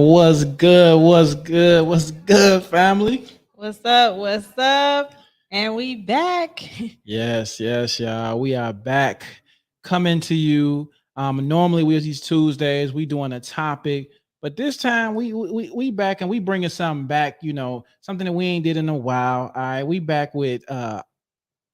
What's good? What's good? What's good, family? What's up? What's up? And we back. Yes, y'all. We are back coming to you. Normally we these Tuesdays we doing a topic, but this time we back and we bringing something back. Something that we ain't did in a while. All right, we back with our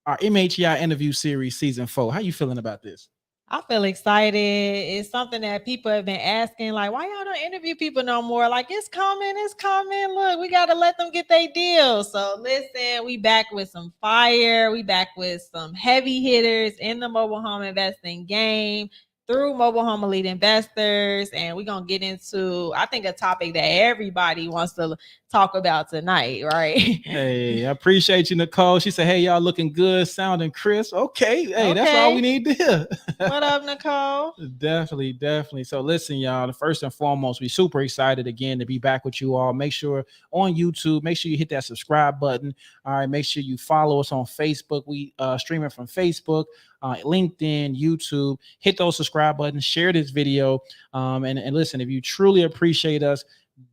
MHEI interview series season 4. How you feeling about this? I feel excited. It's something that people have been asking, like, why y'all don't interview people no more? Like, it's coming, it's coming. Look, we gotta let them get their deal. So listen, we back with some fire. We back with some heavy hitters in the mobile home investing game through mobile home elite investors. And we're gonna get into, I think, a topic that everybody wants to talk about tonight, right? Hey, I appreciate you, Nicole. She said, "Hey, y'all looking good, sounding crisp." Okay, hey, that's all we need to hear. What up, Nicole? Definitely. So listen, y'all, the first and foremost, we super excited again to be back with you all. Make sure on YouTube, make sure you hit that subscribe button. All right, make sure you follow us on Facebook. We streaming from Facebook, LinkedIn, YouTube. Hit those subscribe buttons, share this video. And listen, if you truly appreciate us,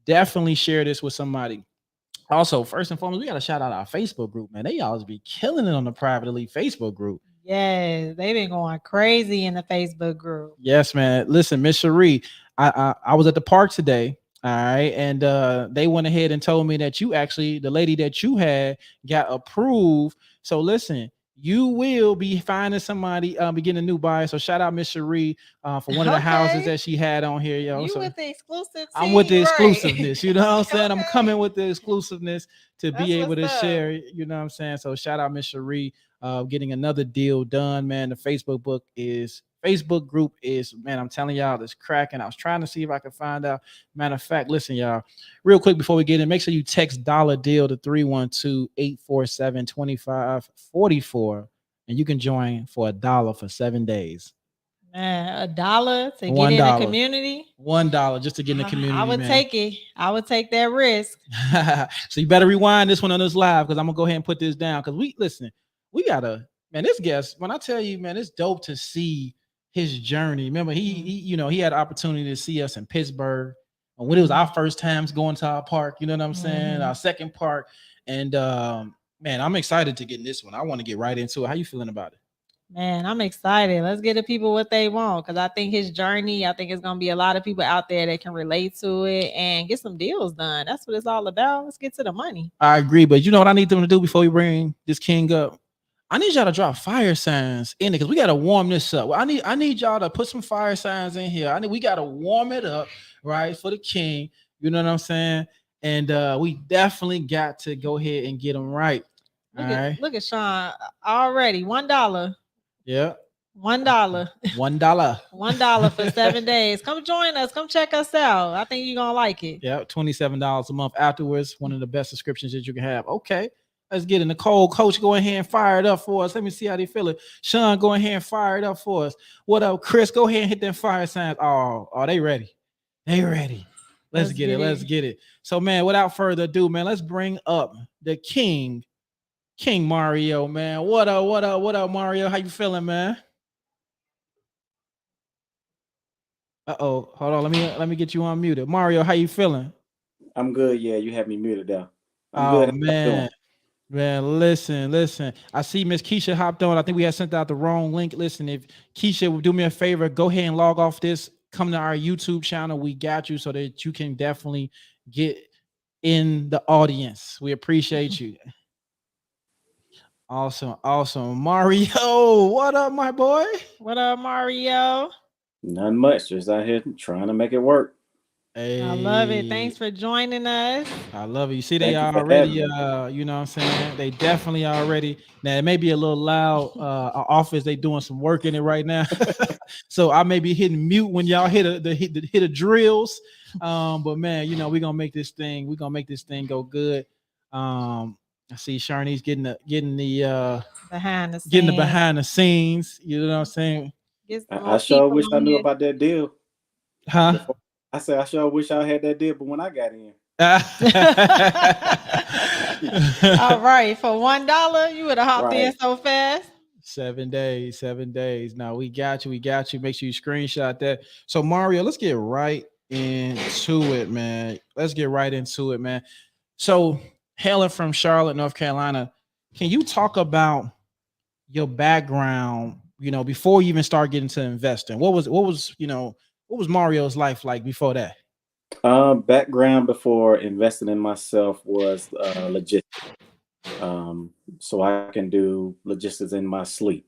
definitely share this with somebody. Also, first and foremost, we got to shout out our Facebook group, man. They always be killing it on the Private Elite Facebook group. Yes, they've been going crazy in the Facebook group. Yes, man. Listen, Miss Cherie, I was at the park today. All right. And they went ahead and told me that the lady that you had got approved. So listen, you will be finding somebody be getting a new buyer. So shout out Miss Cherie for one of the houses that she had on here, yo. You so with the exclusive I'm with the exclusiveness, right. You know what I'm saying? I'm coming with the exclusiveness to That's be able to what's share, up. you know what I'm saying? So shout out Miss Cherie getting another deal done, man. The Facebook group is, man, I'm telling y'all, it's cracking. I was trying to see if I could find out. Matter of fact, listen, y'all, real quick before we get in, make sure you text dollar deal to 312-847-2544, and you can join for $1 for 7 days. Man, $1 to $1. get in the community. $1 just to get in the community. I would take it. I would take that risk. So you better rewind this one on this live because I'm gonna go ahead and put this down. Because we gotta, man, this guest, when I tell you, man, it's dope to see his journey. Remember, he had the opportunity to see us in Pittsburgh when it was our first times going to our park, you know what I'm saying? Our second park. And man, I'm excited to get in this one. I want to get right into it. How you feeling about it? Man, I'm excited. Let's get the people what they want because I think his journey, I think it's going to be a lot of people out there that can relate to it and get some deals done. That's what it's all about. Let's get to the money. I agree, but you know what I need them to do before we bring this king up? I need y'all to drop fire signs in it because we got to warm this up. I need y'all to put some fire signs in here. We got to warm it up, right, for the king. You know what I'm saying? And we definitely got to go ahead and get them right. Look at Sean already. $1. Yeah. $1. $1. $1 for 7 days. Come join us. Come check us out. I think you're gonna like it. Yeah, $27 a month afterwards. One of the best subscriptions that you can have. Okay. Let's get it. Nicole, Coach, go ahead and fire it up for us. Let me see how they feel it. Sean, go ahead and fire it up for us. What up, Chris? Go ahead and hit them fire signs. Oh, they ready. They ready. Let's get it. Let's get it. So, man, without further ado, man, let's bring up the King Mario, man. What up, Mario? How you feeling, man? Uh-oh. Hold on. Let me get you unmuted. Mario, how you feeling? I'm good. Yeah, you have me muted down. I'm good. Man. Man, listen. I see Miss Keisha hopped on. I think we had sent out the wrong link. Listen, if Keisha would do me a favor, go ahead and log off this. Come to our YouTube channel. We got you so that you can definitely get in the audience. We appreciate you. Awesome. Mario, what up, my boy? What up, Mario? Nothing much. Just out here trying to make it work. Hey. I love it. Thanks for joining us. I love it. You see, they already, you know what I'm saying? They definitely already. Now, it may be a little loud. Our office, they doing some work in it right now. So I may be hitting mute when y'all hit the drills. But man, you know, we're gonna make this thing go good. I see Sharni's getting the behind the scenes. You know what I'm saying? I sure wish I knew about that deal. Huh? I said I sure wish I had that deal, but when I got in. All right, for $1, you would have hopped in so fast. 7 days. Now we got you. Make sure you screenshot that. So Mario, let's get right into it, man. Let's get right into it, man. So, hailing from Charlotte, North Carolina, can you talk about your background? Before you even start getting to investing, what was Mario's life like before that? Background before investing in myself was logistics. So I can do logistics in my sleep.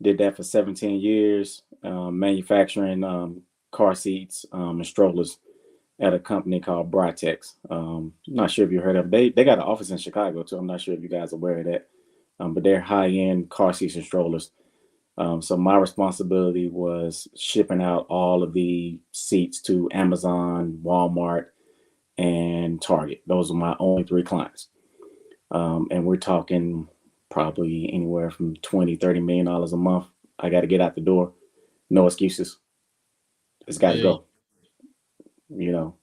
Did that for 17 years, manufacturing car seats and strollers at a company called Britex. Not sure if you heard of them. They got an office in Chicago too. I'm not sure if you guys are aware of that. But they're high end car seats and strollers. So my responsibility was shipping out all of the seats to Amazon, Walmart, and Target. Those are my only three clients. And we're talking probably anywhere from 20, $30 million a month. I got to get out the door. No excuses. It's got to Yeah, go, you know.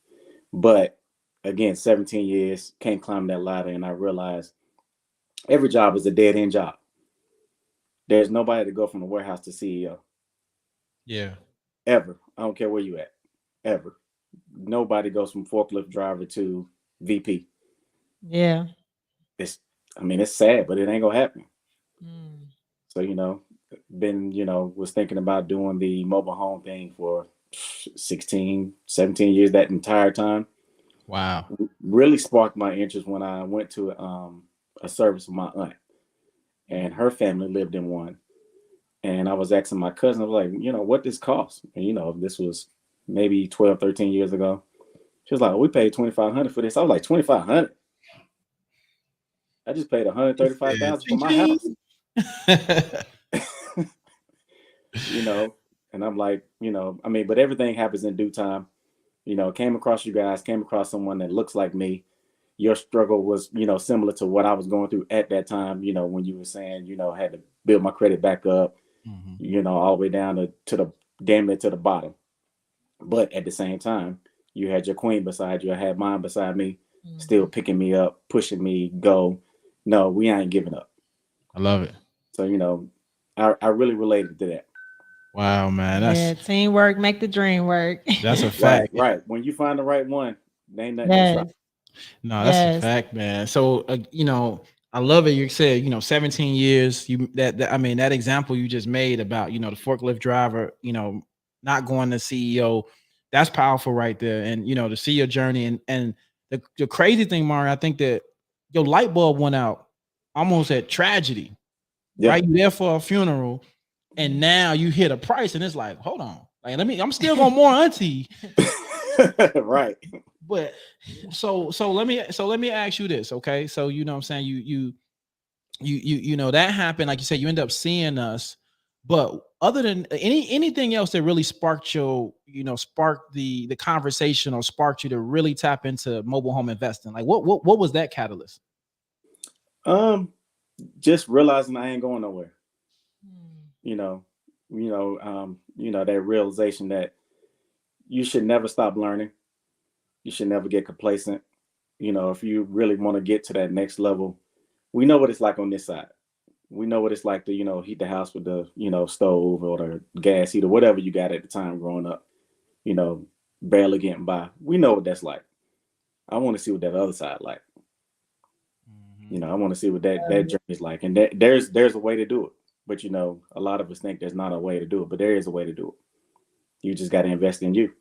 But again, 17 years, can't climb that ladder. And I realized every job is a dead end job. There's nobody to go from the warehouse to CEO yeah, ever. I don't care where you at, ever. Nobody goes from forklift driver to VP. Yeah. It's, I mean, it's sad, but it ain't gonna happen. Mm. So, was thinking about doing the mobile home thing for 16, 17 years, that entire time. wow, Really sparked my interest when I went to a service with my aunt, and her family lived in one. And I was asking my cousin, I was like, what this cost? And, this was maybe 12, 13 years ago. She was like, oh, we paid 2,500 for this. I was like, 2,500? I just paid he said, 135,000 for "Ching, my house. ching." you know, and I'm like, I mean, but everything happens in due time. Came across you guys, came across someone that looks like me. Your struggle was, similar to what I was going through at that time, when you were saying, I had to build my credit back up, Mhm. all the way down to the damn near to the bottom. But at the same time, you had your queen beside you. I had mine beside me, still Mhm. picking me up, pushing me, go. No, we ain't giving up. I love it. So, I really related to that. Wow, man, Yeah, teamwork make the dream work. that's a Right, fact. right. When you find the right one, there ain't nothing gonna stop. Yes, No, that's a yes. fact, man. So, I love it. You said, 17 years. I mean, that example you just made about, the forklift driver, not going to CEO. That's powerful right there. And, to see your journey and the crazy thing, Mario, I think that your light bulb went out almost at tragedy, Yeah. right? You there for a funeral, and Mhm. now you hit a price, and it's like, hold on, like I'm still going more auntie. Right. But so let me ask you this, okay? So what I'm saying, that happened, like you said, you end up seeing us, but other than anything else that really sparked sparked the conversation, or sparked you to really tap into mobile home investing, like what was that catalyst? Um, just realizing I ain't going nowhere. Mm. You know, that realization that you should never stop learning. You should never get complacent. If you really want to get to that next level, we know what it's like on this side. We know what it's like to, heat the house with the, stove or the gas heater, whatever you got at the time growing up, you know, barely getting by. We know what that's like. I want to see what that other side like. Mhm. I want to see what that journey is like. And there's a way to do it. But a lot of us think there's not a way to do it, but there is a way to do it. You just got to invest in you.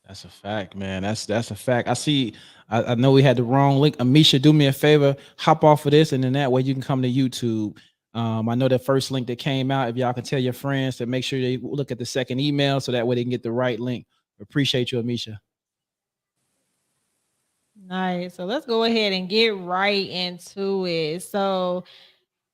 That's a fact, man. That's a fact. I see. I know we had the wrong link. Amisha, do me a favor, hop off of this, and then that way you can come to YouTube. I know the first link that came out. If y'all can tell your friends to make sure they look at the second email, so that way they can get the right link. Appreciate you, Amisha. Nice. So let's go ahead and get right into it. So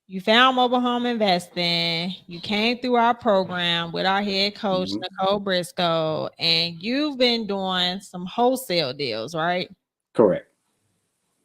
you found mobile home investing. You came through our program with our head coach, Hmm. Nicole Briscoe, and you've been doing some wholesale deals, right? Correct.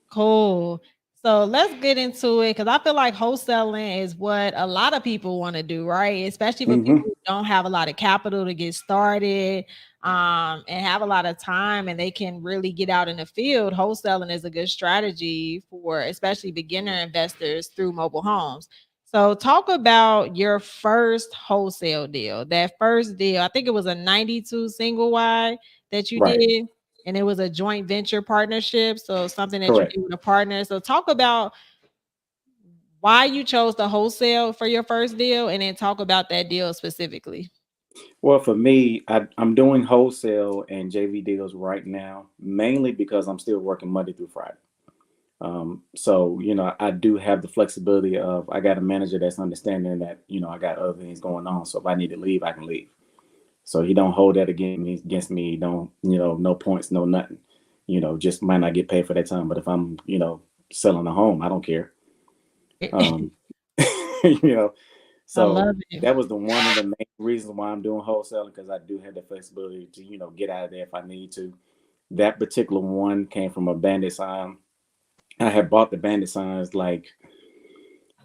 Cool. So let's get into it, because I feel like wholesaling is what a lot of people want to do, right? Especially for people Hmm. who don't have a lot of capital to get started, and have a lot of time, and they can really get out in the field. Wholesaling is a good strategy for especially beginner investors through mobile homes. So talk about your first wholesale deal. That first deal, I think it was a 92 single wide. that you Right. did, and it was a joint venture partnership. So something that you Correct. did with a partner. So talk about why you chose the wholesale for your first deal, and then talk about that deal specifically. Well, for me, I'm doing wholesale and JV deals right now, mainly because I'm still working Monday through Friday. So, I do have the flexibility of I got a manager that's understanding that, I got other things going on. So if I need to leave, I can leave. So he don't hold that against me. Don't, no points, no nothing. Just might not get paid for that time. But if I'm, selling a home, I don't care. Um, you know, I love so it. that was one of the main reasons why I'm doing wholesaling, because I do have the flexibility to, get out of there if I need to. That particular one came from a bandit sign. I had bought the bandit signs like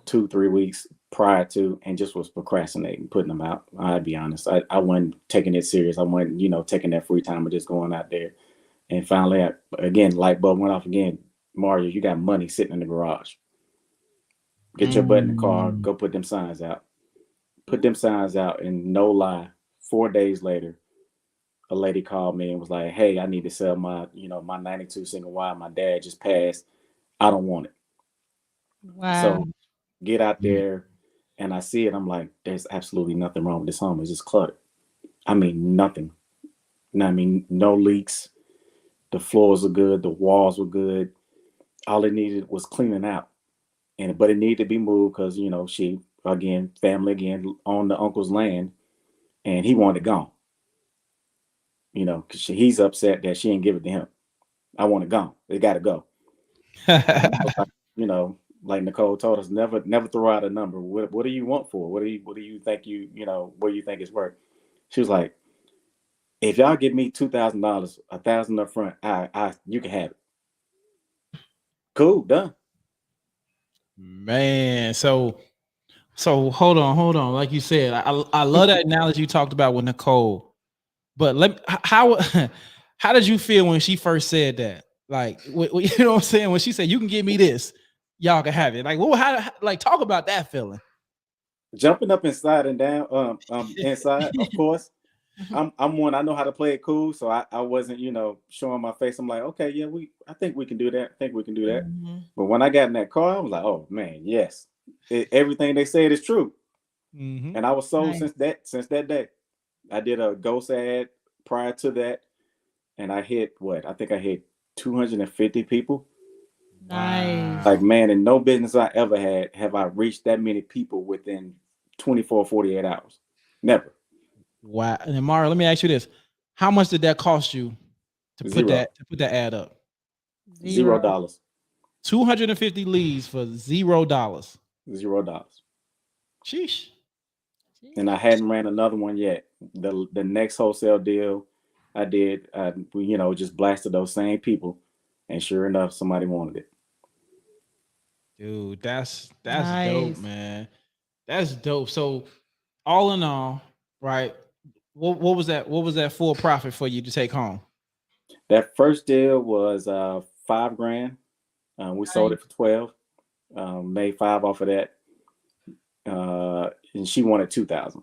2-3 weeks prior to, and just was procrastinating putting them out. I'd be honest. I wasn't taking it serious. I wasn't, taking that free time of just going out there. And finally, again, light bulb went off again. Mario, you got money sitting in the garage. Get your butt in the car, Mm. go put them signs out. Put them signs out, and no lie, 4 days later, a lady called me and was like, "Hey, I need to sell my 92 single wide. My dad just passed. I don't want it." Wow. So get out there, and I see it. I'm like, there's absolutely nothing wrong with this home. It's just cluttered. I mean, nothing. I mean, no leaks. The floors are good. The walls were good. All it needed was cleaning out, but it needed to be moved because she again, family again, on the uncle's land, and he wanted it gone. Because he's upset that she didn't give it to him. I want it gone. It got to go. And I was like, like Nicole told us, never throw out a number. What do you want for? What do you think what do you think it's worth? She was like, if y'all give me $2,000, 1,000 up front, you can have it. Cool, done. Man, so hold on. Like you said, I love that analogy you talked about with Nicole. But how how did you feel when she first said that? Like, you know what I'm saying? When she said, "You can give me this, y'all can have it." Like, like talk about that feeling. Jumping up inside and down, inside, of course. I'm one. I know how to play it cool, so I wasn't, showing my face. I'm like, okay, yeah, I think we can do that. I think we can do that. Mhm. But when I got in that car, I was like, oh man, yes, everything they said is true. Mm-hmm. And I was sold Nice. since that day. I did a ghost ad prior to that, and I hit what? I think I hit 250 people. Like, Nice. Wow. man, in no business I ever had have I reached that many people within 24, 48 hours. Never. Wow. And then Mario, let me ask you this: how much did that cost you to put Zero. that ad up? Zero. $0. 250 leads for $0. $0. Sheesh. And I hadn't ran another one yet. The next wholesale deal I did, just blasted those same people, and sure enough, somebody wanted it. Dude, that's dope, Nice. man. That's dope. So all in all, right? What was that? What was that full profit for you to take home? That first deal was $5,000. We sold Nice. it for 12. Made five off of that. And she wanted 2,000.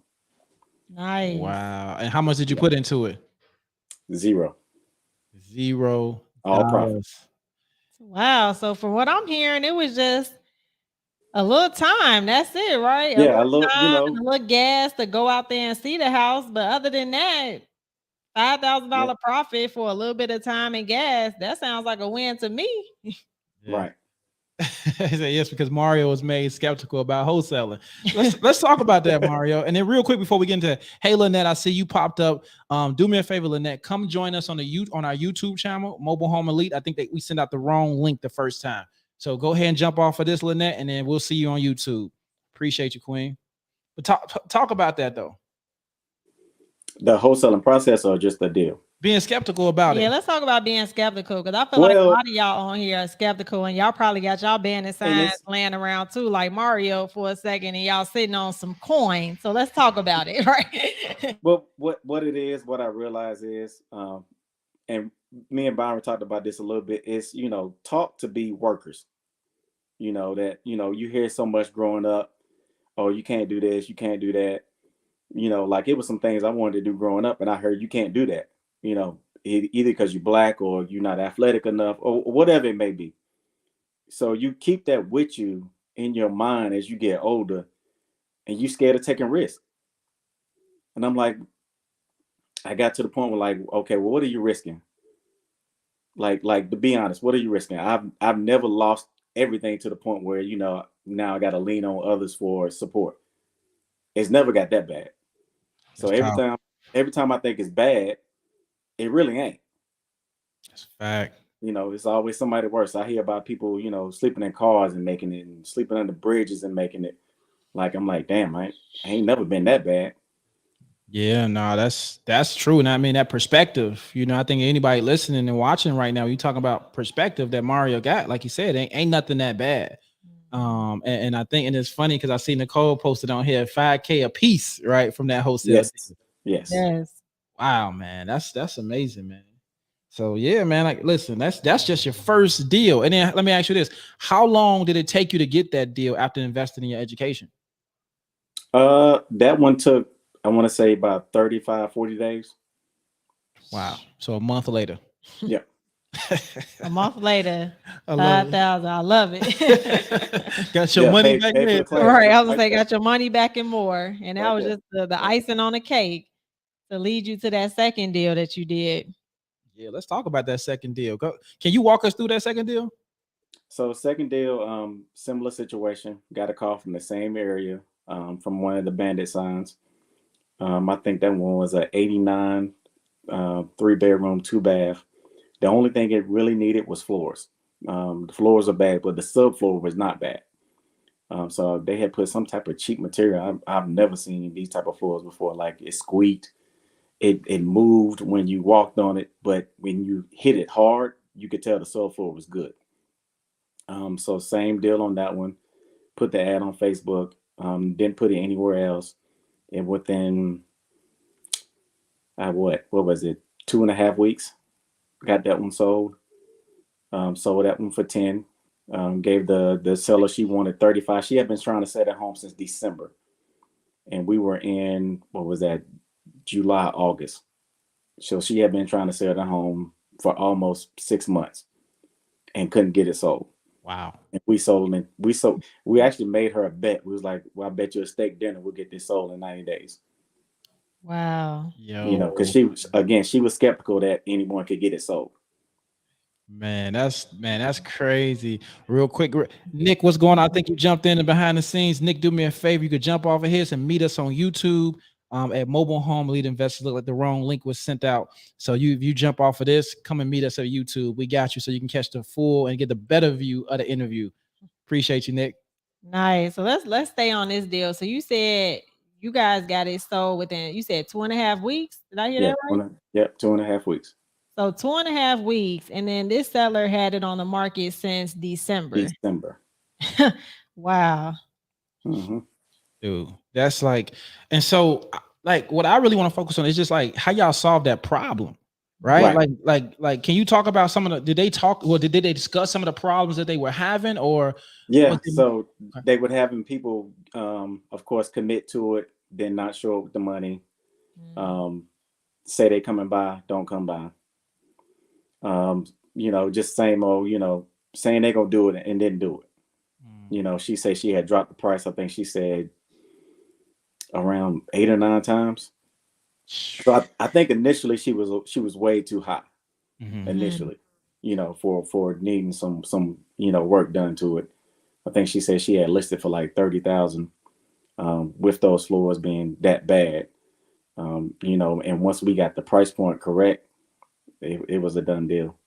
Nice. Wow. And how much did you Yeah, put into it? zero, Zero all profit. dollars. Wow. So from what I'm hearing, it was just a little time. That's it, right? A Yeah, little I look, time and a little gas to go out there and see the house. But other than that, five thousand yeah, dollar profit for a little bit of time and gas. That sounds like a win to me. Yeah. right. He said yes, because Mario was made skeptical about wholesaling. Let's talk about that, Mario. And then real quick before we get into, hey Lynette, I see you popped up. Do me a favor, Lynette, come join us on our YouTube channel, Mobile Home Elite. I think that we sent out the wrong link the first time. So go ahead and jump off of this, Lynette, and then we'll see you on YouTube. Appreciate you, Queen. But talk about that though. The wholesaling process or just the deal? Being skeptical about Yeah, it. let's talk about being skeptical because I feel like a Well, lot of y'all on here are skeptical and y'all probably got y'all bandit and signs laying around too, like Mario for a second, and y'all sitting on some coins. So let's talk about it, right? well, what it is, what I realize is, and me and Byron talked about this a little bit, is taught to be workers. That you hear so much growing up. Oh, you can't do this, you can't do that. Like it was some things I wanted to do growing up, and I heard you can't do that. either because you're black or you're not athletic enough or whatever it may be. So you keep that with you in your mind as you get older, and you scared of taking risks. And I'm like, I got to the point where like, okay, well, what are you risking? Like to be honest, what are you risking? I've never lost everything to the point where, you know, now I got to lean on others for support. It's never got that bad. So That's tough. every time I think it's bad, it really ain't. That's a fact. You know, it's always somebody worse. I hear about people, you know, sleeping in cars and making it, and sleeping under bridges and making it. Like, I'm like, damn, I ain't never been that bad. Yeah, no, that's true. And I mean that perspective, you know, I think anybody listening and watching right now, you talking about perspective that Mario got, like you said, ain't nothing that bad. And I think, and it's funny because I see Nicole posted on here 5K a piece, right, from that wholesale Yes. deal. Yes. Yes. Wow, man, that's amazing, man. So yeah, man, like listen, that's just your first deal. And then let me ask you this: how long did it take you to get that deal after investing in your education? That one took, I want to say, about 35, 40 days. Wow. So a month later. Yeah. A month later, I love 5,000. I love it. it. Got your money back pay for then. the class. Right. I was gonna Right say, there. got your money back and more. And that Right was there. just the icing on the cake to lead you to that second deal that you did. Yeah, let's talk about that second deal. Can you walk us through that second deal? So second deal, similar situation. Got a call from the same area, from one of the bandit signs. I think that one was a 89, 3-bedroom, 2-bath. The only thing it really needed was floors. The floors are bad, but the subfloor was not bad. So they had put some type of cheap material. I've never seen these type of floors before. Like, it squeaked, it moved when you walked on it, but when you hit it hard, you could tell the subfloor was good. So same deal on that one. Put the ad on Facebook. Didn't put it anywhere else. And within what was it? 2.5 weeks, got that one sold. Sold that one for 10. Gave the seller, she wanted 35. She had been trying to sell at home since December, and we were in, what was that, July, August. So she had been trying to sell at home for almost 6 months and couldn't get it sold. Wow. And we actually made her a bet. We was like, well, I bet you a steak dinner we'll get this sold in 90 days. Wow. You know, because she was skeptical that anyone could get it sold. Man, that's crazy. Real quick, Nick, what's going on? I think you jumped in and behind the scenes. Nick, do me a favor. You could jump off of here and meet us on YouTube at Mobile Home Lead Investors. Look like the wrong link was sent out. So you jump off of this, come and meet us at YouTube. We got you so you can catch the full and get the better view of the interview. Appreciate you, Nick. Nice. So let's stay on this deal. So you said you guys got it sold within, you said 2.5 weeks. Did I hear that right? Yep, 2.5 weeks. So 2.5 weeks, and then this seller had it on the market since December. Wow. Mm-hmm. Dude, that's like, and so like what I really want to focus on is just like how y'all solve that problem, right? Like, can you talk about some of the? Did they discuss some of the problems that they were having, or? Yeah, so they would having people, of course, commit to it, then not show up with the money. Say they coming by, don't come by. You know, just same old, you know, saying they gonna do it and didn't do it. You know, she said she had dropped the price. I think she said around 8 or 9 times. So I think initially she was way too high. Initially, you know, for needing some you know, work done to it. I think she said she had listed for like 30,000, with those floors being that bad. You know, and once we got the price point correct, it was a done deal.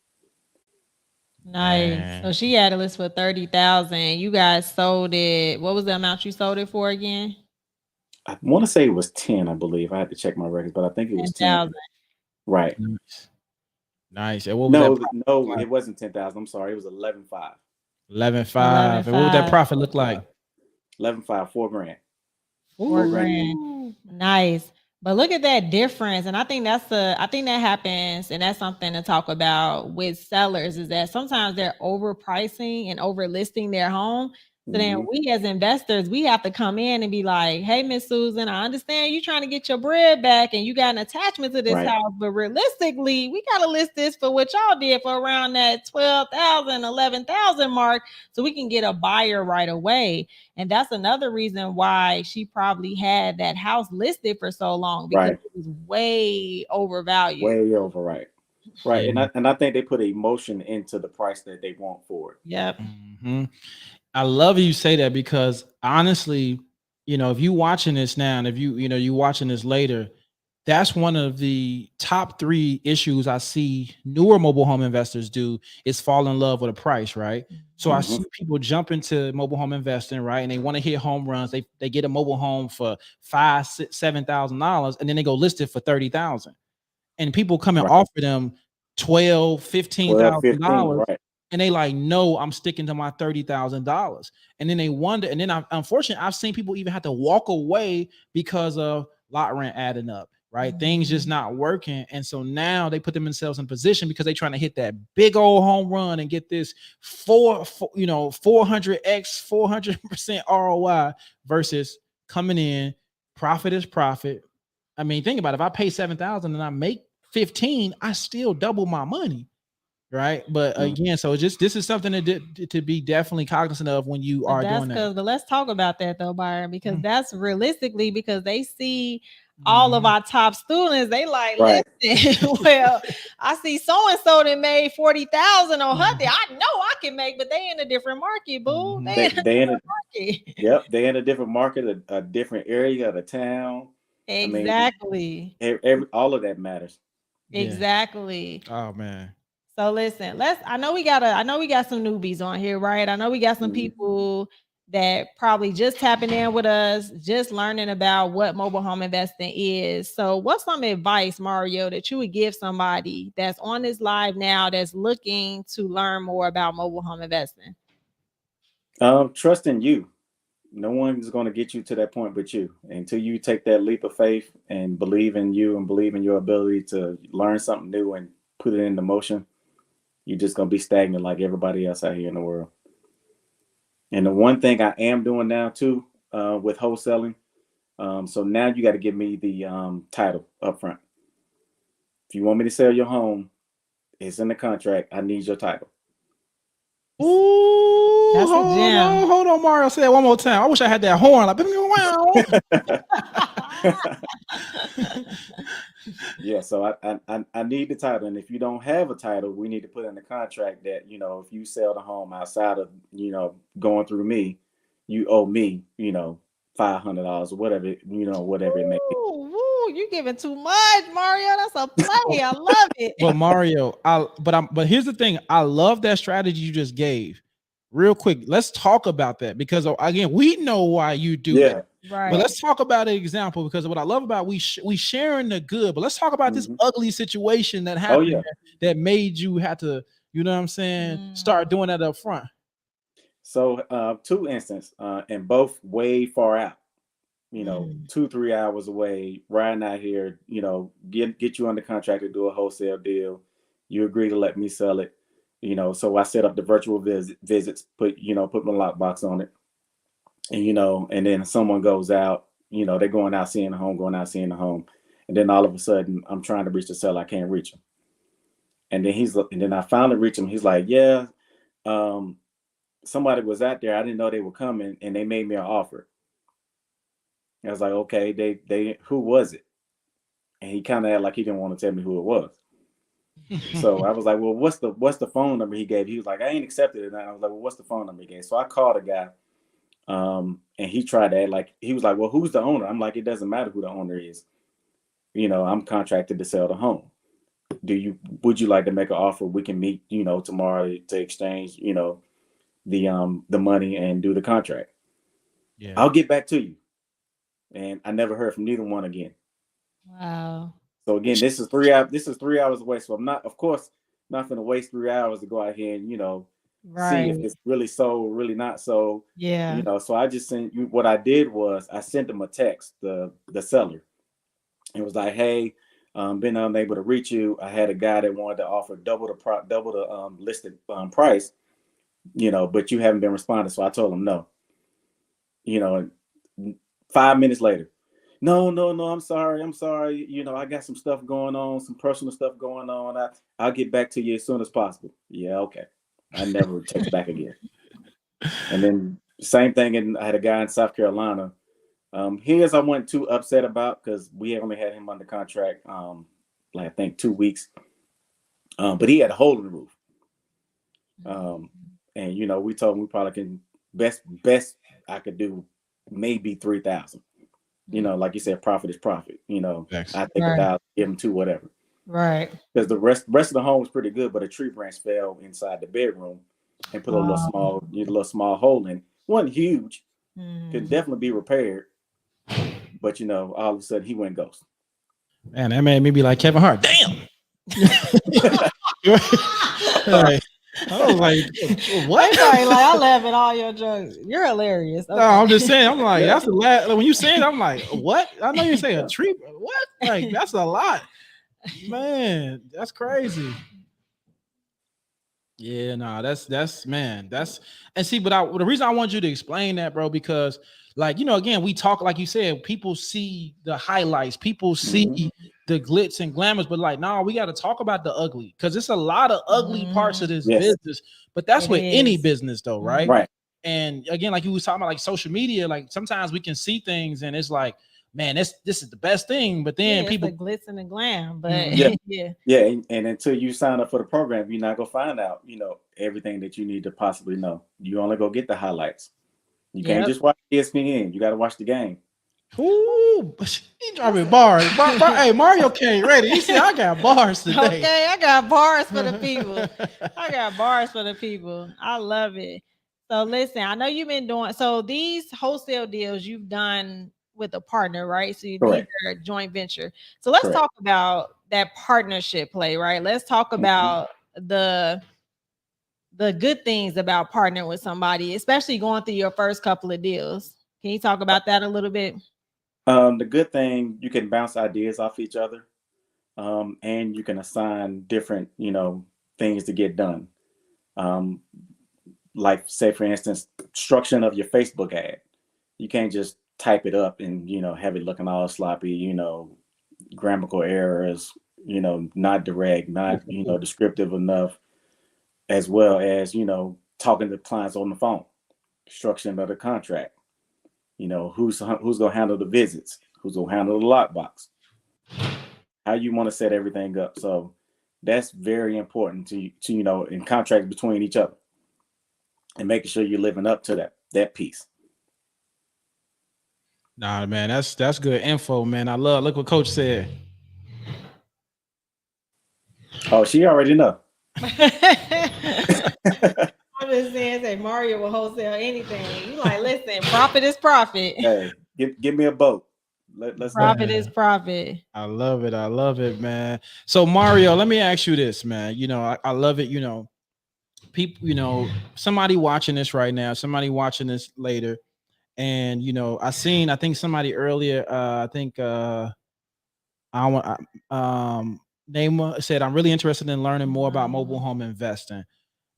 Nice. Man. So she had a list for 30,000. You guys sold it. What was the amount you sold it for again? I want to say it was 10, I believe. I had to check my records, but I think it was 10. Right. Nice. And what was no, it wasn't 10,000. I'm sorry. It was 11.5. 11.5. And what would that profit look like? 11.5, $4 grand. $4 grand. Nice. But look at that difference. And I think that happens, and that's something to talk about with sellers, is that sometimes they're overpricing and overlisting their home. So then we as investors, we have to come in and be like, hey, Miss Susan, I understand you trying to get your bread back and you got an attachment to this house, but realistically, we got to list this for what y'all did for around that 12,000, 11,000 mark so we can get a buyer right away. And that's another reason why she probably had that house listed for so long, because it was way overvalued. Way over, right. And I think they put emotion into the price that they want for it. Yep. I love you say that, because honestly, if you watching this now and if you watching this later, that's one of the top 3 issues I see newer mobile home investors do, is fall in love with a price, right? So I see people jump into mobile home investing, right? And they want to hit home runs. They get a mobile home for $5,000, $7,000, and then they go list it for $30,000. And people come and offer them $12,000, $15,000. Right. And they like, no, I'm sticking to my $30,000. And then they wonder. And then unfortunately, I've seen people even have to walk away because of lot rent adding up, right? Things just not working. And so now they put themselves in position because they're trying to hit that big old home run and get this 400x, 400% ROI versus coming in. Profit is profit. I mean, think about it. If I pay 7,000 and I make 15, I still double my money. Right. But again, so this is something to be definitely cognizant of when you are doing that. But let's talk about that though, Byron, because that's realistically, because they see all of our top students, they like, listen, well, I see so-and-so that made 40,000 or 100. I know I can make, but they in a different market, boo. They in a different market. Yep. They in a different market, a different area of the town. Exactly. I mean, all of that matters. Exactly. Oh man. So listen, I know we got some newbies on here, right? I know we got some people that probably just tapping in with us, just learning about what mobile home investing is. So what's some advice, Mario, that you would give somebody that's on this live now that's looking to learn more about mobile home investing? Trust in you. No one's going to get you to that point but you. Until you take that leap of faith and believe in you and believe in your ability to learn something new and put it into motion, you're just going to be stagnant like everybody else out here in the world. And the one thing I am doing now too, with wholesaling, so now you got to give me the title up front. If you want me to sell your home, it's in the contract. I need your title. Ooh, that's a gem. Hold on, Mario. Say it one more time. I wish I had that horn. Like, wow. Yeah, so I need the title, and if you don't have a title, we need to put in the contract that if you sell the home outside of going through me, you owe me $500 or whatever whatever it may be. Ooh, you giving too much, Mario. That's a play. I love it. But Mario, but here's the thing. I love that strategy you just gave. Real quick, let's talk about that, because again, we know why you do that. Right. But let's talk about an example, because what I love about we sharing the good, but let's talk about this ugly situation that happened that made you have to, you know what I'm saying, start doing that up front. So 2 instances, and both way far out, 2-3 hours away, riding out here, get you under contract to do a wholesale deal. You agree to let me sell it. So I set up the virtual visits, put my lockbox on it, and then someone goes out, they're going out seeing the home, and then all of a sudden I'm trying to reach the seller, I can't reach him, and then I finally reach him. He's like, yeah, somebody was out there, I didn't know they were coming, and they made me an offer. I was like, okay, they who was it? And he kind of acted like he didn't want to tell me who it was. So I was like, well, what's the phone number he gave? He was like, I ain't accepted it. And I was like, well, what's the phone number he gave? So I called a guy, and he tried to act like, he was like, well, who's the owner? I'm like, it doesn't matter who the owner is. I'm contracted to sell the home. Would you like to make an offer? We can meet, tomorrow to exchange, the money and do the contract. Yeah. I'll get back to you. And I never heard from neither one again. Wow. So again, this is 3 hours. This is 3 hours away. So I'm not, of course, not going to waste 3 hours to go out here and see if it's really sold, really not sold. Yeah. So I just sent you. What I did was I sent them a text, the seller. It was like, hey, been unable to reach you. I had a guy that wanted to offer double the listed price, but you haven't been responding. So I told him no. You know, 5 minutes later, no, no, no, I'm sorry, I'm sorry. You know, I got some stuff going on, some personal stuff going on. I'll get back to you as soon as possible. Yeah, okay. I never text back again. And then same thing, and I had a guy in South Carolina. His I wasn't too upset about because we only had him under contract, like I think 2 weeks. But he had a hole in the roof. And you know, we told him we probably can best I could do maybe 3,000. You know, like you said, profit is profit. You know, I take Right. 1,000, give him 2, whatever. Right. Because the rest of the home was pretty good, but a tree branch fell inside the bedroom and put a little small hole in. Wasn't huge. Could definitely be repaired. But you know, all of a sudden he went ghost. Man, that made me be like Kevin Hart. Damn. Like, I was like, what? Like, I laugh at all your jokes. You're hilarious. Okay. No, I'm just saying. I'm like, that's the last. When you say it, I'm like, what? I know you say a tree. What? Like, that's a lot, man. That's crazy. Yeah, no, that's man. That's and see, but the reason I want you to explain that, bro, because like, you know, again, we talk like you said, people see the highlights, people see the glitz and glamours, but like, no, we got to talk about the ugly because it's a lot of ugly parts of this business. But that's with any business, though, right? Right. And again, like you was talking about, like social media, like sometimes we can see things and it's like, man, this is the best thing. But then people the glitz and the glam, but and until you sign up for the program, you're not gonna find out, you know, everything that you need to possibly know. You only go get the highlights. You can't just watch ESPN. You got to watch the game. Ooh, he dropping bars. Hey, Mario came ready. He said, "I got bars today." Okay, I got bars for the people. I got bars for the people. I love it. So listen, I know you've been doing so these wholesale deals you've done with a partner, right? So these are a joint venture. So let's talk about that partnership play, right? Let's talk about the good things about partnering with somebody, especially going through your first couple of deals. Can you talk about that a little bit? The good thing, you can bounce ideas off each other, and you can assign different, you know, things to get done. Like say, for instance, structuring of your Facebook ad. You can't just type it up and, you know, have it looking all sloppy, you know, grammatical errors, you know, not direct, not, you know, descriptive enough, as well as, you know, talking to clients on the phone, structuring of the contract. You know, who's gonna handle the visits, who's gonna handle the lockbox, how you want to set everything up. So that's very important to you know, in contracts between each other, and making sure you're living up to that piece. Nah, man, that's good info, man. I look what Coach said. Oh, she already know. I'm just saying, say Mario will wholesale anything. You like, listen, profit is profit. Hey, give me a boat. Let's profit is profit. I love it, man. So Mario, let me ask you this, man. You know, I love it. You know, people, you know, somebody watching this right now, somebody watching this later, and you know, I think somebody earlier, Nema said, I'm really interested in learning more about mobile home investing.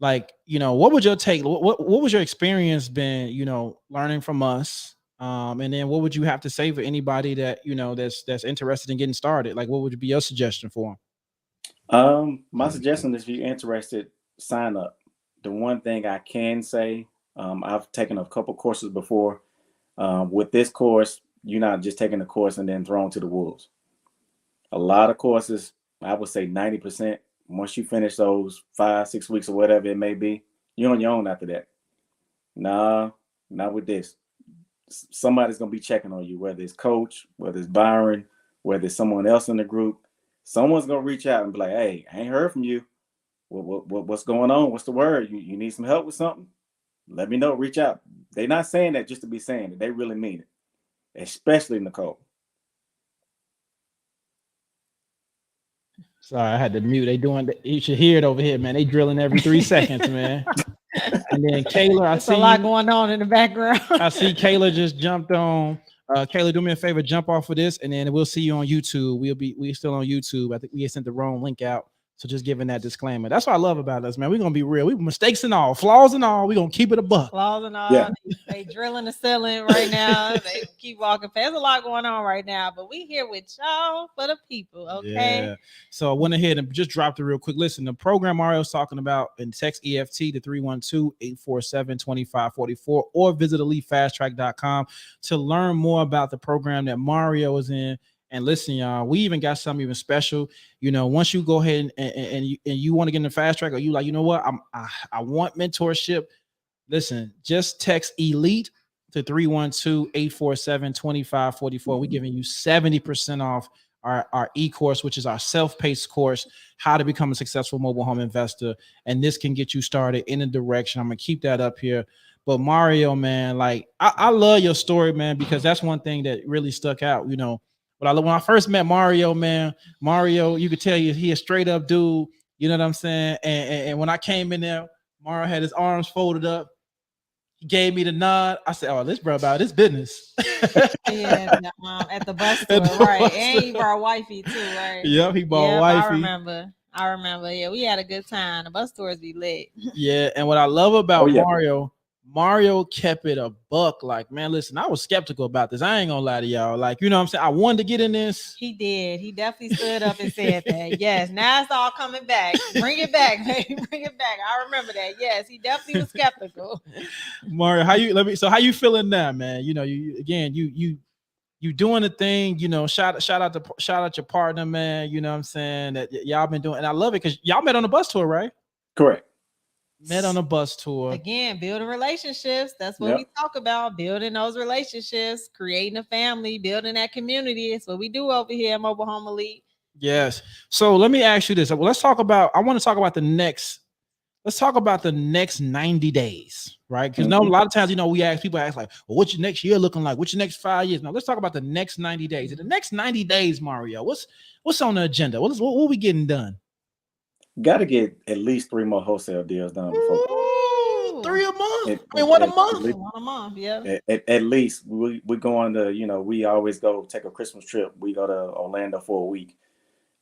Like, you know, what would your take? What was your experience been, you know, learning from us? And then what would you have to say for anybody that, you know, that's interested in getting started? Like, what would be your suggestion for them? My suggestion is, if you're interested, sign up. The one thing I can say, I've taken a couple courses before. With this course, you're not just taking a course and then thrown to the wolves. A lot of courses, I would say 90%, once you finish those 5-6 weeks or whatever it may be, you're on your own after that. Nah, not with this. Somebody's going to be checking on you, whether it's Coach, whether it's Byron, whether it's someone else in the group. Someone's going to reach out and be like, hey, I ain't heard from you. What's going on? What's the word? You need some help with something? Let me know. Reach out. They're not saying that just to be saying it. They really mean it, especially Nicole. Sorry, I had to mute. They doing. You should hear it over here, man. They drilling every 3 seconds, man. And then Kayla, I see a lot going on in the background. I see Kayla just jumped on. Kayla, do me a favor, jump off of this, and then we'll see you on YouTube. We're still on YouTube. I think we sent the wrong link out, So just giving that disclaimer. That's what I love about us, man. We're gonna be real. We mistakes and all, flaws and all. We're gonna keep it a buck. Flaws and all. Yeah. They drilling the ceiling right now. They keep walking past. There's a lot going on right now, but we here with y'all for the people. Okay. Yeah. So I went ahead and just dropped it real quick. Listen, the program Mario's talking about, and text EFT to 312-847-2544 or visit elitefasttrack.com to learn more about the program that Mario is in. And listen, y'all, we even got something even special. You know, once you go ahead and you want to get in the fast track, or you like, you know what, I want mentorship. Listen, just text ELITE to 312-847-2544. We're giving you 70% off our e-course, which is our self-paced course, how to become a successful mobile home investor. And this can get you started in a direction. I'm going to keep that up here. But Mario, man, like I love your story, man, because that's one thing that really stuck out, you know. But when I first met Mario, man, Mario, you could tell he a straight up dude. You know what I'm saying? And when I came in there, Mario had his arms folded up. He gave me the nod. I said, "Oh, this bro about his business." Yeah, at the bus store, right? And he brought wifey too, right? Yep, he bought wifey. I remember. Yeah, we had a good time. The bus stores be lit. Yeah, and what I love about Mario kept it a buck. Like, man, listen, I was skeptical about this. I ain't gonna lie to y'all. Like, you know what I'm saying? I wanted to get in this. He did. He definitely stood up and said that. Yes, now it's all coming back. Bring it back, baby. Bring it back. I remember that. Yes, he definitely was skeptical. Mario, how you feeling now, man? You know, you doing the thing, you know, shout out your partner, man. You know what I'm saying? That y'all been doing, and I love it because y'all met on the bus tour, right? Correct. Met on a bus tour. Again, building relationships. That's what we talk about. Building those relationships, creating a family, building that community. It's what we do over here at Mobile Home Elite. Yes. So let me ask you this. Well, I want to talk about the next 90 days, right? Because a lot of times, you know, people ask like, well, what's your next year looking like? What's your next 5 years? Now let's talk about the next 90 days. In the next 90 days, Mario, what's on the agenda? What we getting done? Got to get at least 3 more wholesale deals done before. Ooh, 3 a month. One a month. One a month, yeah. At least we're going to, you know, we always go take a Christmas trip. We go to Orlando for a week,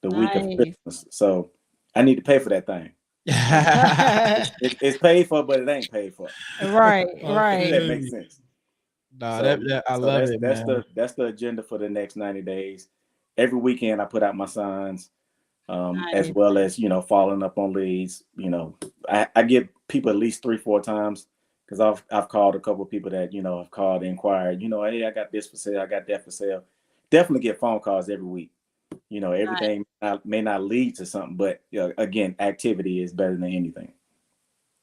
the week of Christmas. So I need to pay for that thing. It's paid for, but it ain't paid for. Right. That makes sense. Nah, I love it. That's the agenda for the next 90 days. Every weekend I put out my signs. As well as, you know, following up on leads. You know, I give people at least 3-4 times because I've called a couple of people that, you know, have called and inquired, you know, hey, I got this for sale, I got that for sale. Definitely get phone calls every week. You know, everything may not lead to something, but you know, again, activity is better than anything.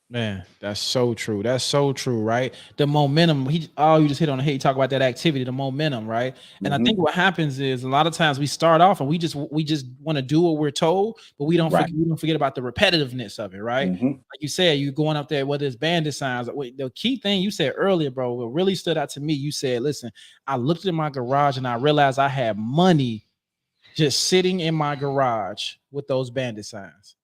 Man, that's so true. That's so true, right? The momentum. You just hit on the head. You talk about that activity, the momentum, right? And I think what happens is a lot of times we start off and we just want to do what we're told, but we don't forget about the repetitiveness of it, right? Like you said, you going up there, whether it's bandit signs. The key thing you said earlier, bro, what really stood out to me, you said, listen, I looked in my garage and I realized I had money just sitting in my garage with those bandit signs.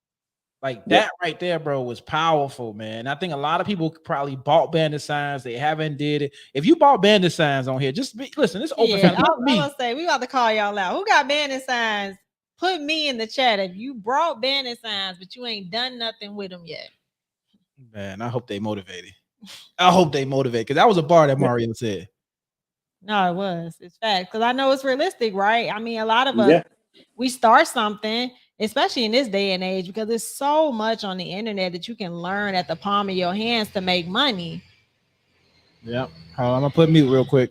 Like that right there, bro, was powerful, man. I think a lot of people probably bought bandit signs. They haven't did it. If you bought bandit signs on here, listen, it's open. I'm gonna say we about to call y'all out. Who got bandit signs? Put me in the chat if you brought bandit signs, but you ain't done nothing with them yet. Man, I hope they motivated. Because that was a bar that Mario said. No, it was. It's fact. Because I know it's realistic, right? I mean, a lot of us, we start something, especially in this day and age, because there's so much on the internet that you can learn at the palm of your hands to make money. Yep. I'm gonna put mute real quick.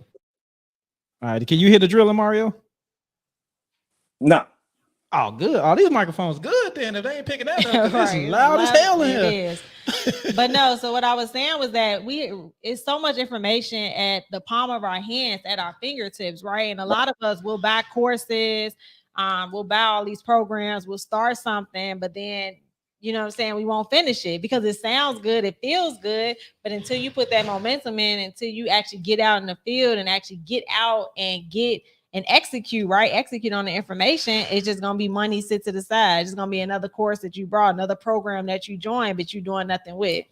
All right. Can you hear the driller, Mario? No. Oh, good. All these microphones good then. If they ain't picking that up, it's loud as hell in here. It is. But no, so what I was saying was that it's so much information at the palm of our hands, at our fingertips, right? And a lot of us will buy courses, we'll buy all these programs, we'll start something, but then, you know what I'm saying, we won't finish it because it sounds good, it feels good, but until you put that momentum in, until you actually get out in the field and actually get out and execute on the information, it's just gonna be money sit to the side. It's gonna be another course that you brought, another program that you joined, but you're doing nothing with.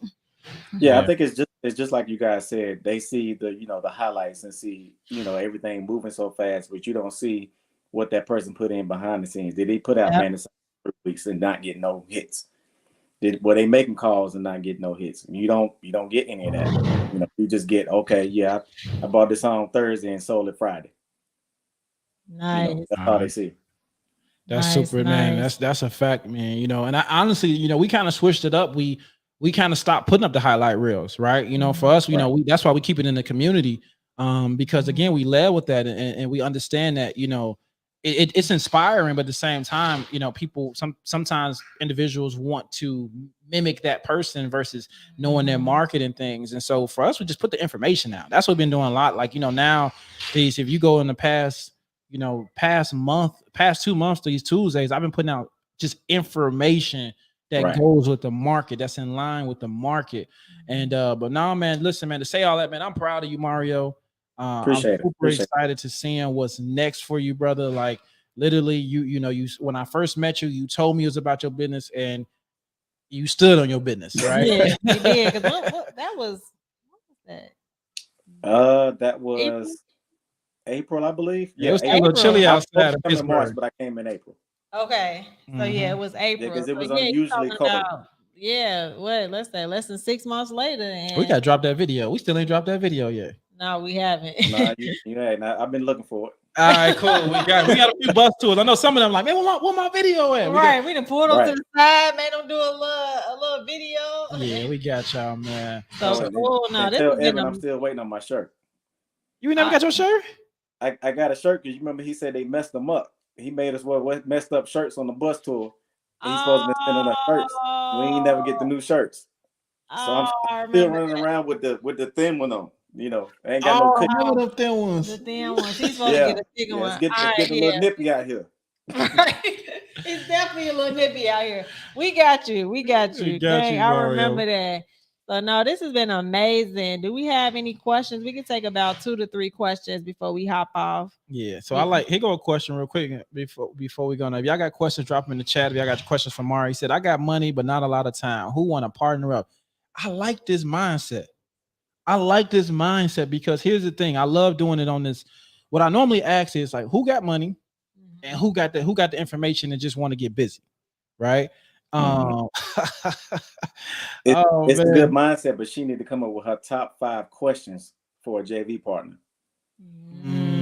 Yeah, I think it's just like you guys said. They see the highlights and see, you know, everything moving so fast, but you don't see what that person put in behind the scenes. Did he put out bandit signs? weeks and not get no hits. They making calls and not get no hits. You don't get any of that. You just get, okay, yeah, I bought this on Thursday and sold it Friday. Nice. That's how they see. That's Nice, super, man. nice. That's a fact, man. And I honestly, we kind of switched it up. We kind of stopped putting up the highlight reels, right? For us, Right. that's why we keep it in the community. Because again, we led with that, and we understand that, it's inspiring, but at the same time, people sometimes individuals want to mimic that person versus knowing their market and things. And so for us, we just put the information out. That's what we've been doing a lot. Like, now these, if you go in the past 2 months, these Tuesdays, I've been putting out just information that goes with the market, that's in line with the market. And but now, man, listen, man, to say all that, man, I'm proud of you, Mario. I'm super excited to seeing what's next for you, brother. Like, literally, you when I first met you, you told me it was about your business, and you stood on your business, right? Yeah, you did. Because what was that? That was April, I believe. Yeah, it was still a little chilly outside of I was in March, Pittsburgh. but I came in April. Okay, so yeah, it was April. Because it was so, unusually cold. Let's say less than 6 months later, and We gotta drop that video. We still ain't dropped that video yet. No, we haven't. Nah, I've been looking for it. All right, cool. We got a few bus tours. I know some of them like, man, what my video at? We done pulled them to the side, made them do a little video. Yeah, we got y'all, man. So cool. No, this is Evan, I'm still waiting on my shirt. You never got your shirt? I got a shirt because you remember he said they messed them up. He made us wear messed up shirts on the bus tour. He's supposed to be sending us shirts. We ain't never get the new shirts. So I'm still running around with the thin one on. I ain't got no cookie. The thin ones. The thin ones. He's supposed to get a thicker one. Let's get a little nippy out here. It's definitely a little nippy out here. We got you. Dang, I remember that. So no, this has been amazing. Do we have any questions? We can take about 2 to 3 questions before we hop off. Yeah. So here go a question real quick before we go. Now, if y'all got questions, drop them in the chat. If y'all got questions from Mari, he said, I got money, but not a lot of time. Who want to partner up? I like this mindset. Because here's the thing. I love doing it on this. What I normally ask is like, who got money and who got the information and just want to get busy, right? It's a good mindset, but she need to come up with her top 5 questions for a JV partner.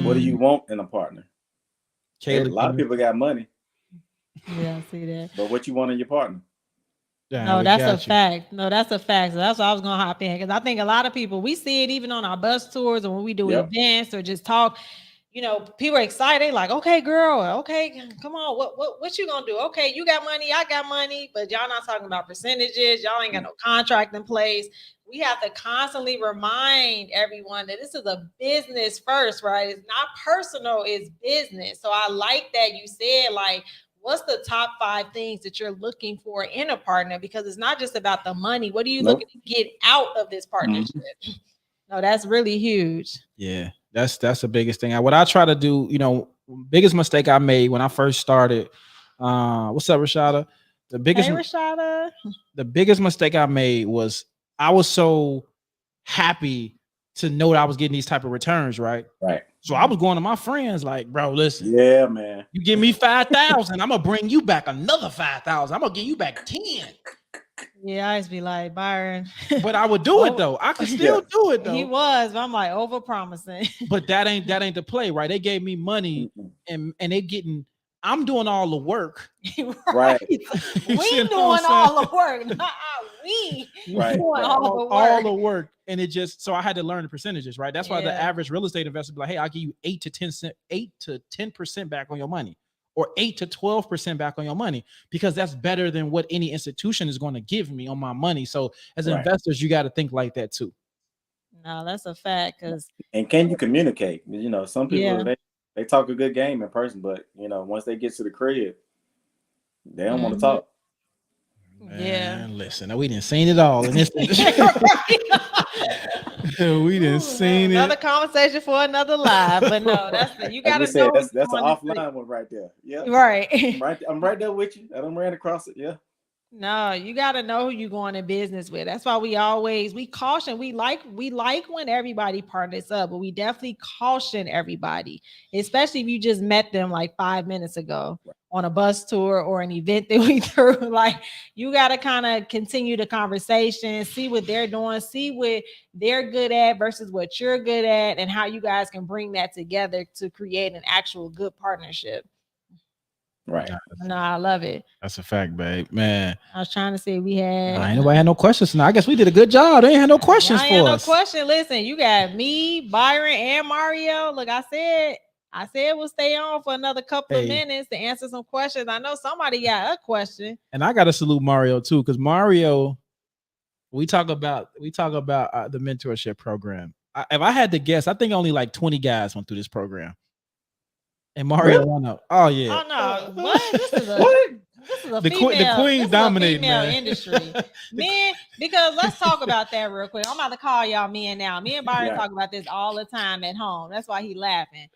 What do you want in a partner? A lot of people got money. Yeah, I see that. But what you want in your partner? No, that's a fact. So that's what I was gonna hop in, because I think a lot of people, we see it even on our bus tours or when we do events or just talk. People are excited, like, okay, girl, okay, come on, what you gonna do? Okay, you got money, I got money, but y'all not talking about percentages. Y'all ain't got no contract in place. We have to constantly remind everyone that this is a business first, right? It's not personal, it's business. So I like that you said, like, what's the top 5 things that you're looking for in a partner? Because it's not just about the money. What are you looking to get out of this partnership? No, that's really huge. Yeah. That's the biggest thing. What I try to do, biggest mistake I made when I first started. What's up, Rashada? The biggest mistake I made was I was so happy to know that I was getting these type of returns, right? Right. So I was going to my friends like, bro, listen. Yeah, man. You give me 5,000, I'm gonna bring you back another 5,000. I'm gonna give you back 10. Yeah, I used to be like, Byron. But I would do it though. I could still do it though. He was, but I'm like over promising. But that ain't the play, right? They gave me money and they I'm doing all the work. Right. We doing all the work. Not we doing all the work. And it just, so I had to learn the percentages, right? That's why the average real estate investor be like, hey, I'll give you 8 to 10% back on your money, or 8 to 12% back on your money, because that's better than what any institution is going to give me on my money. So as investors, you got to think like that too. No, that's a fact. And can you communicate? Some people, they talk a good game in person, but once they get to the crib, they don't want to talk. Man, listen, we didn't seen it all in this. We didn't seen it. Another conversation for another live, but no, you got to know. That's an offline one right there. Yeah, right. I'm right there with you. I done ran across it. Yeah. No, you got to know who you're going to business with. That's why we caution. We like when everybody partners up, but we definitely caution everybody, especially if you just met them like 5 minutes ago on a bus tour or an event that we threw. Like, you got to kind of continue the conversation, see what they're doing, see what they're good at versus what you're good at, and how you guys can bring that together to create an actual good partnership. Right. No, I love it. That's a fact, babe. Man, I was trying to say we had. ain't nobody had no questions now. I guess we did a good job. They ain't had no questions I for ain't no us. question. Listen, you got me, Byron, and Mario. Look, I said we'll stay on for another couple of minutes to answer some questions. I know somebody got a question. And I gotta salute Mario too, because Mario, we talk about the mentorship program. If I had to guess, I think only like 20 guys went through this program. And Mario won up. Oh yeah. Oh no, what? This is a the queen dominating, man. Industry. Men, because let's talk about that real quick. I'm about to call y'all men now. Me and Byron talk about this all the time at home. That's why he laughing.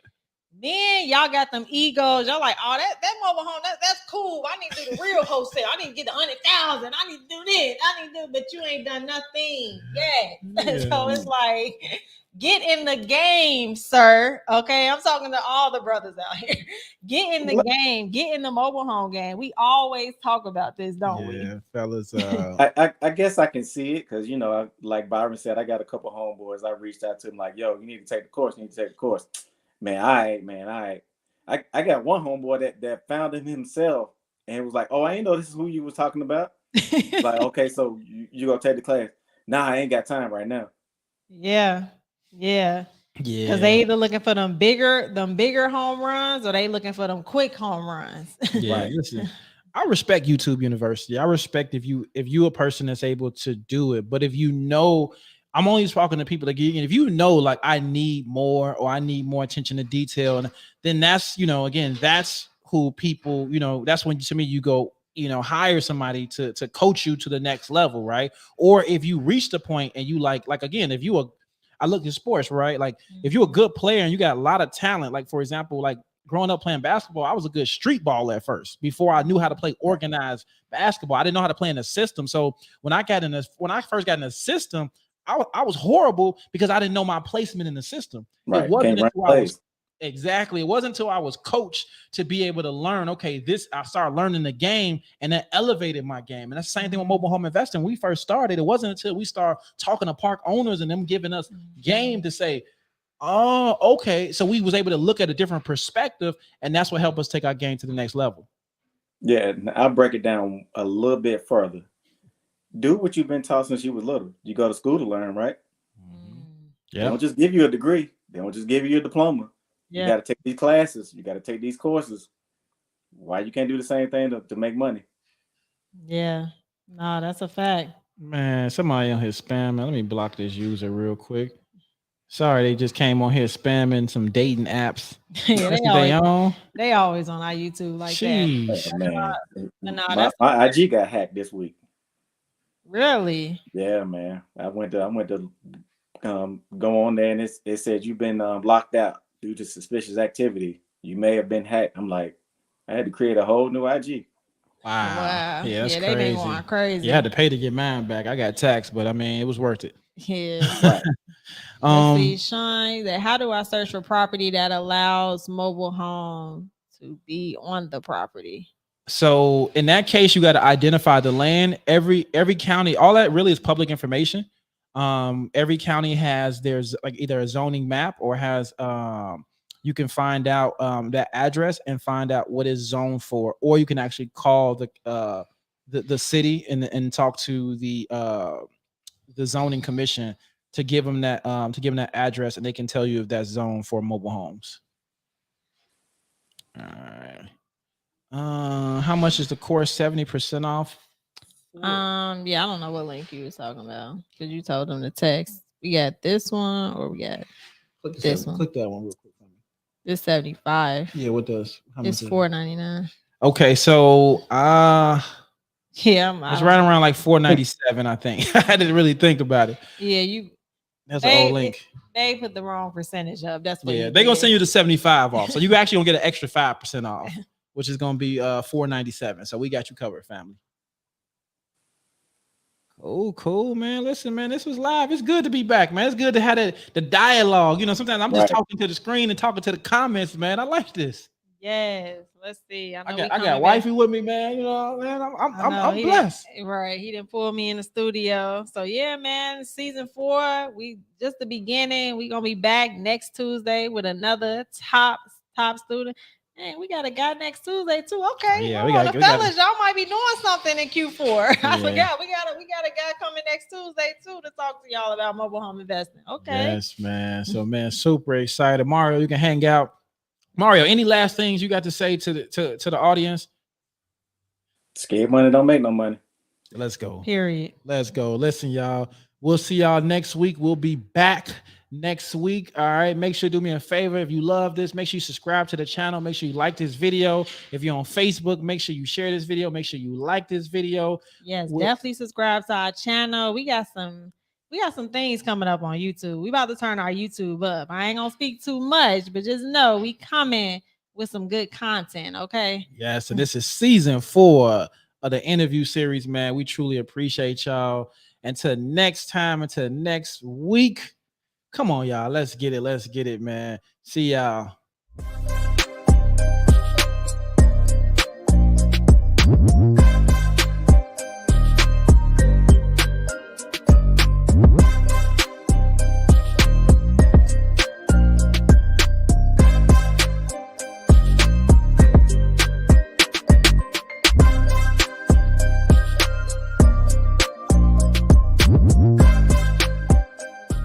Men, y'all got them egos. Y'all like, oh, that mobile home, that's cool. I need to do the real wholesale. I need to get 100,000. I need to do this. I need to do, but you ain't done nothing yet. So it's like, get in the game, sir. Okay, I'm talking to all the brothers out here. Get in the game. Get in the mobile home game. We always talk about this, don't we? Yeah, fellas. I guess I can see it because, like Byron said, I got a couple homeboys. I reached out to them like, yo, you need to take the course. You need to take the course. Man, I got one homeboy that found him himself and was like, oh, I ain't know this is who you was talking about. Like, okay, so you gonna take the class? Nah, I ain't got time right now. Yeah. Because they either looking for them bigger home runs or they looking for them quick home runs. Yeah, right. Listen, I respect YouTube University. I respect if you a person that's able to do it, but if you know. I'm only talking to people like, if you know, like, I need more or I need more attention to detail, and then that's, again, that's who people, that's when to me you go, hire somebody to coach you to the next level, right? Or if you reach the point and you like again, if you I look at sports, right? Like if you're a good player and you got a lot of talent, like for example, like growing up playing basketball, I was a good street baller at first before I knew how to play organized basketball. I didn't know how to play in a system. So when I first got in the system, I was horrible because I didn't know my placement in the system. Right. It wasn't until I was coached to be able to learn. Okay, I started learning the game, and that elevated my game. And that's the same thing with mobile home investing. When we first started, it wasn't until we started talking to park owners and them giving us game to say, oh, okay. So we was able to look at a different perspective, and that's what helped us take our game to the next level. Yeah, I'll break it down a little bit further. Do what you've been taught since you was little. You go to school to learn, right? Yeah. They don't just give you a degree. They don't just give you a diploma. Yeah. You got to take these classes. You got to take these courses. Why you can't do the same thing to make money? Yeah. No, that's a fact. Man, somebody on here spamming. Let me block this user real quick. Sorry, they just came on here spamming some dating apps. Yeah, they always on our YouTube like that. Man, my IG got hacked this week. Really? Yeah, man. I went to go on there and it said you've been locked out due to suspicious activity. You may have been hacked. I'm like, I had to create a whole new IG. Wow. Yeah, that's crazy. They been going crazy. You had to pay to get mine back. I got taxed, but I mean, it was worth it. Yeah. Right. Let's see, Shine. How do I search for property that allows mobile home to be on the property? So in that case, you got to identify the land. Every county, all that really is public information. Every county has there's like either a zoning map or has you can find out that address and find out what is zoned for, or you can actually call the city and talk to the zoning commission to give them that address, and they can tell you if that's zoned for mobile homes. All right. How much is the course? 70% off? Yeah, I don't know what link you was talking about because you told them to text. We got this one or we got this one. Click that one real quick for me. This 75. Yeah, what does? It's $4.99. Okay, so yeah, it's right around like $4.97, I think. I had to really think about it. Yeah, that's an old link. They put the wrong percentage up. That's what. Yeah, they're gonna send you the 75 off, so you actually gonna get an extra 5% off, which is gonna be $4.97. So we got you covered, family. Oh, cool, man. Listen, man, this was live. It's good to be back, man. It's good to have the dialogue. You know, sometimes I'm just Right. talking to the screen and talking to the comments, man. I like this. Yes. Let's see. I know I got wifey with me, man. You know, man, I'm blessed. Right. He didn't pull me in the studio. So yeah, man. Season 4. We just the beginning. We gonna be back next Tuesday with another top student. And we got a guy next Tuesday too. Okay. Yeah, Hold on. Fellas, y'all might be doing something in Q4. I forgot. We got a guy coming next Tuesday too to talk to y'all about mobile home investing. Okay. Yes, man. So, man, super excited. Mario, you can hang out. Mario, any last things you got to say to the audience? Scared money don't make no money. Let's go. Period. Let's go. Listen, y'all. We'll see y'all next week. We'll be back next week. All right. Make sure to do me a favor. If you love this, make sure you subscribe to the channel. Make sure you like this video. If you're on Facebook, make sure you share this video. Make sure you like this video. Yes, definitely subscribe to our channel. We got some things coming up on YouTube. We about to turn our YouTube up. I ain't gonna speak too much, but just know we coming with some good content. Okay. Yeah. So this is season 4 of the interview series, man. We truly appreciate y'all. Until next time, until next week. Come on, y'all. Let's get it. Let's get it, man. See y'all.